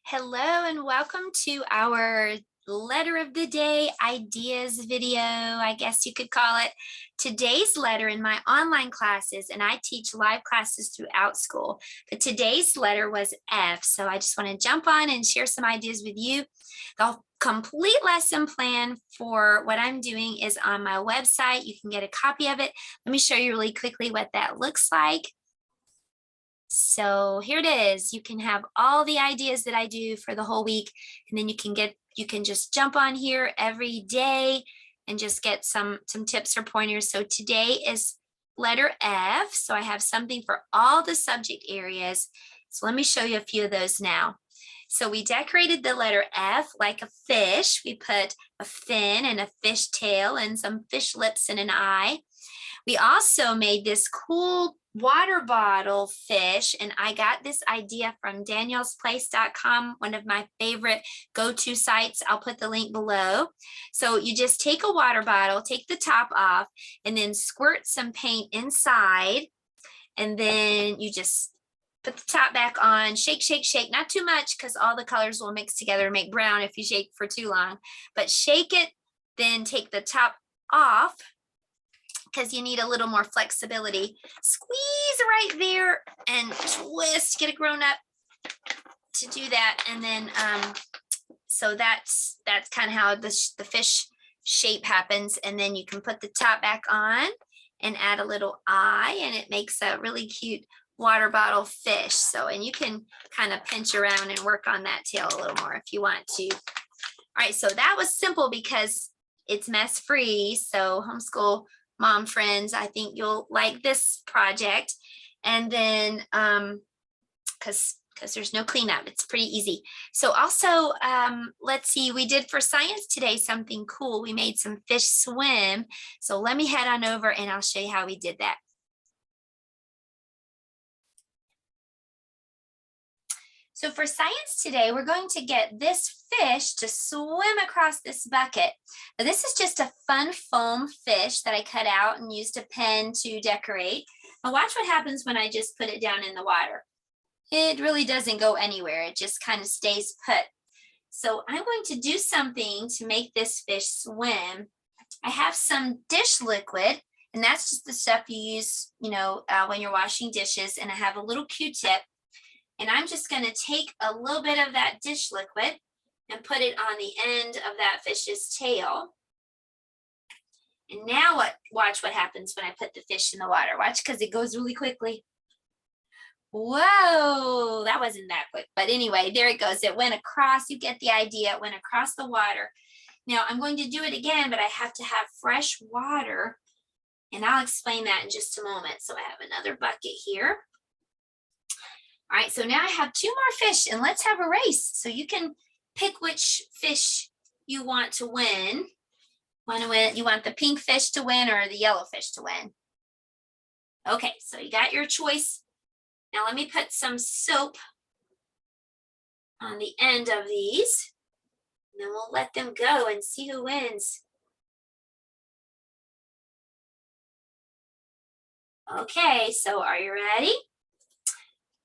Hello and welcome to our letter of the day ideas video, I guess you could call it. Today's letter in my online classes, and I teach live classes throughout school, but today's letter was F. So I just want to jump on and share some ideas with you. The complete lesson plan for what I'm doing is on my website. You can get a copy of it. Let me show you really quickly what that looks like. So here it is. You can have all the ideas that I do for the whole week, and then you can just jump on here every day and just get some tips or pointers. So today is letter F. So I have something for all the subject areas. So let me show you a few of those now. So we decorated the letter F like a fish. We put a fin and a fish tail and some fish lips and an eye. We also made this cool water bottle fish, and I got this idea from danielsplace.com, one of my favorite go-to sites. I'll put the link below. So you just take a water bottle, take the top off, and then squirt some paint inside, and then you just put the top back on, shake, shake, shake, not too much because all the colors will mix together and make brown if you shake for too long, but shake it, then take the top off, because you need a little more flexibility. Squeeze right there and twist, get it grown up to do that. And then, so that's kind of how the fish shape happens. And then you can put the top back on and add a little eye, and it makes a really cute water bottle fish. So, and you can kind of pinch around and work on that tail a little more if you want to. All right, so that was simple because it's mess free. So homeschool mom friends, I think you'll like this project. And then because there's no cleanup, it's pretty easy. So also, let's see, we did for science today something cool. We made some fish swim. So let me head on over and I'll show you how we did that. So for science today, we're going to get this fish to swim across this bucket. Now, this is just a fun foam fish that I cut out and used a pen to decorate. Now watch what happens when I just put it down in the water. It really doesn't go anywhere. It just kind of stays put. So I'm going to do something to make this fish swim. I have some dish liquid, and that's just the stuff you use, when you're washing dishes. And I have a little Q-tip. And I'm just going to take a little bit of that dish liquid and put it on the end of that fish's tail. And now watch what happens when I put the fish in the water. Watch, because it goes really quickly. Whoa, that wasn't that quick. But anyway, there it goes. It went across. You get the idea. It went across the water. Now I'm going to do it again, but I have to have fresh water. And I'll explain that in just a moment. So I have another bucket here. All right, so now I have two more fish, and let's have a race. So you can pick which fish you want to win. You want the pink fish to win or the yellow fish to win? Okay, so you got your choice. Now let me put some soap on the end of these, and then we'll let them go and see who wins. Okay, so are you ready?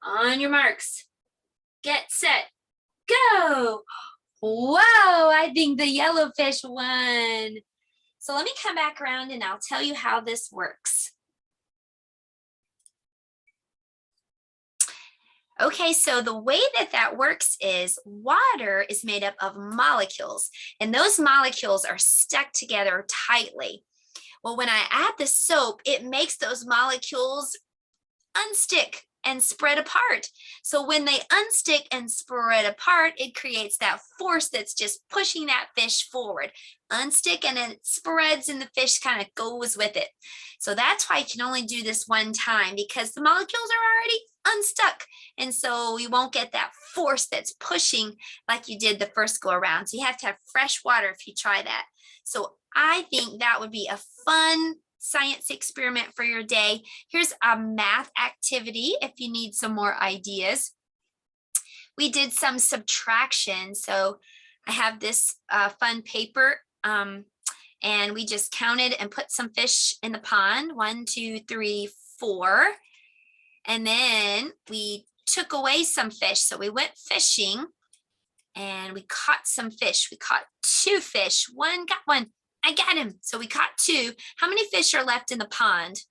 On your marks, get set, go. Whoa, I think the yellow fish won. So let me come back around and I'll tell you how this works. Okay, so the way that works is water is made up of molecules, and those molecules are stuck together tightly. Well, when I add the soap, it makes those molecules unstick and spread apart. So when they unstick and spread apart, it creates that force that's just pushing that fish forward. Unstick and it spreads and the fish kind of goes with it. So that's why you can only do this one time, because the molecules are already unstuck. And so you won't get that force that's pushing like you did the first go around. So you have to have fresh water if you try that. So I think that would be a fun science experiment for your day. Here's a math activity if you need some more ideas. We did some subtraction. So I have this fun paper, and we just counted and put some fish in the pond. 1, 2, 3, 4. And then we took away some fish. So we went fishing and we caught some fish. We caught 2 fish. One got one. I got him. So we caught 2. How many fish are left in the pond?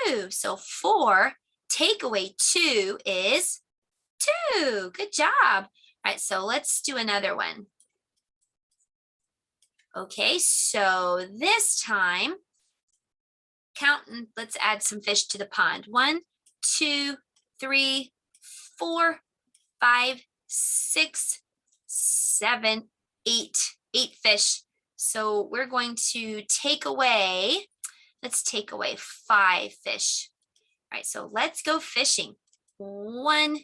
2. So 4 take away 2 is 2. Good job. All right, so let's do another one. Okay, so this time, let's add some fish to the pond. 1, 2, 3, 4, 5, 6, 7, 8. 8 fish. So we're going to take away, let's take away 5 fish. All right, so let's go fishing. 1,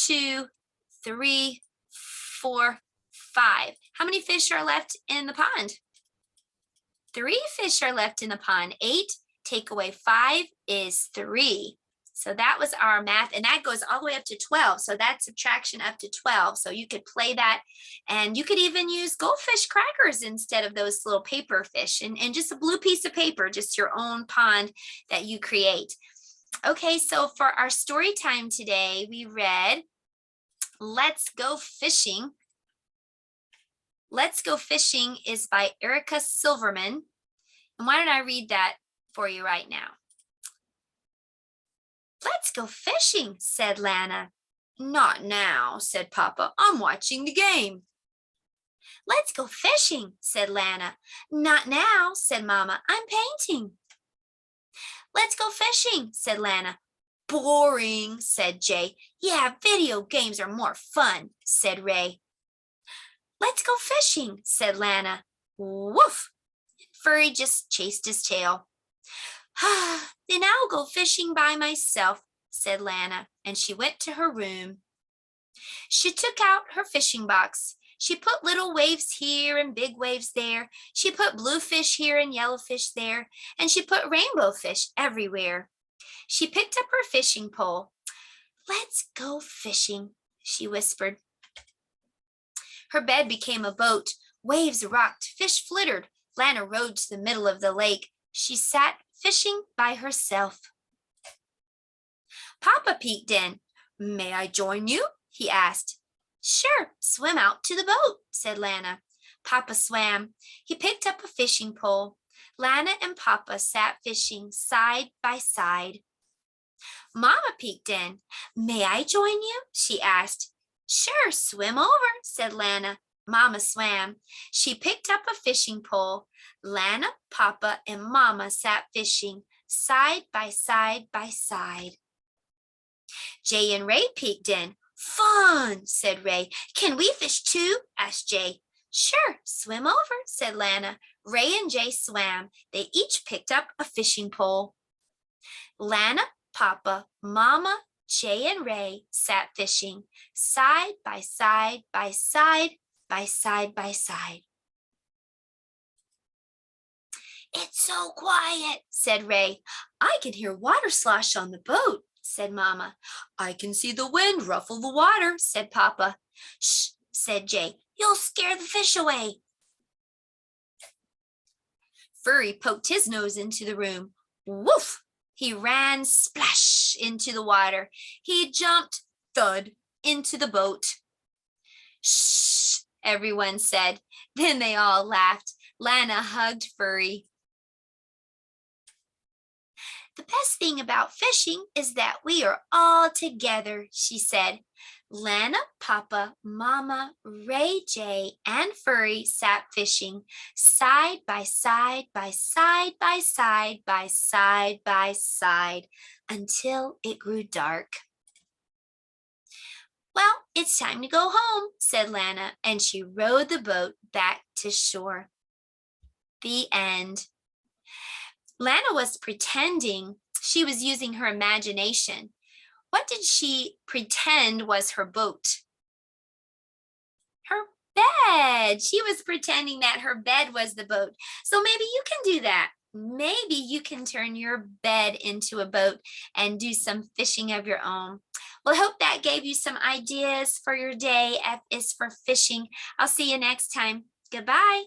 2, 3, 4, 5. How many fish are left in the pond? 3 fish are left in the pond. 8 take away 5 is 3. So that was our math, and that goes all the way up to 12. So that's subtraction up to 12. So you could play that, and you could even use goldfish crackers instead of those little paper fish, and just a blue piece of paper, just your own pond that you create. Okay, so for our story time today, we read Let's Go Fishing. Let's Go Fishing is by Erica Silverman. And why don't I read that for you right now? Let's go fishing, said Lana. Not now, said Papa. I'm watching the game. Let's go fishing, said Lana. Not now, said Mama. I'm painting. Let's go fishing, said Lana. Boring, said Jay. Yeah, video games are more fun, said Ray. Let's go fishing, said Lana. Woof! Furry just chased his tail. Then I'll go fishing by myself, said Lana, and she went to her room. She took out her fishing box. She put little waves here and big waves there. She put blue fish here and yellow fish there, and she put rainbow fish everywhere. She picked up her fishing pole. Let's go fishing, she whispered. Her bed became a boat. Waves rocked, fish flittered. Lana rowed to the middle of the lake. She sat fishing by herself. Papa peeked in. May I join you? He asked. Sure, swim out to the boat, said Lana. Papa swam. He picked up a fishing pole. Lana and Papa sat fishing side by side. Mama peeked in. May I join you? She asked. Sure, swim over, said Lana. Mama swam. She picked up a fishing pole. Lana, Papa, and Mama sat fishing side by side by side. Jay and Ray peeked in. Fun, said Ray. Can we fish too? Asked Jay. Sure, swim over, said Lana. Ray and Jay swam. They each picked up a fishing pole. Lana, Papa, Mama, Jay, and Ray sat fishing side by side by side by side by side. It's so quiet, said Ray. I can hear water slosh on the boat, said Mama. I can see the wind ruffle the water, said Papa. Shh, said Jay. You'll scare the fish away. Furry poked his nose into the room. Woof! He ran splash into the water. He jumped thud into the boat. Shh, everyone said. Then they all laughed. Lana hugged Furry. The best thing about fishing is that we are all together, she said. Lana, Papa, Mama, Ray, Jay, and Furry sat fishing side by side by side by side by side by side until it grew dark. Well, it's time to go home, said Lana, and she rowed the boat back to shore. The end. Lana was pretending she was using her imagination. What did she pretend was her boat? Her bed. She was pretending that her bed was the boat. So maybe you can do that. Maybe you can turn your bed into a boat and do some fishing of your own. Well, I hope that gave you some ideas for your day. F is for fishing. I'll see you next time. Goodbye.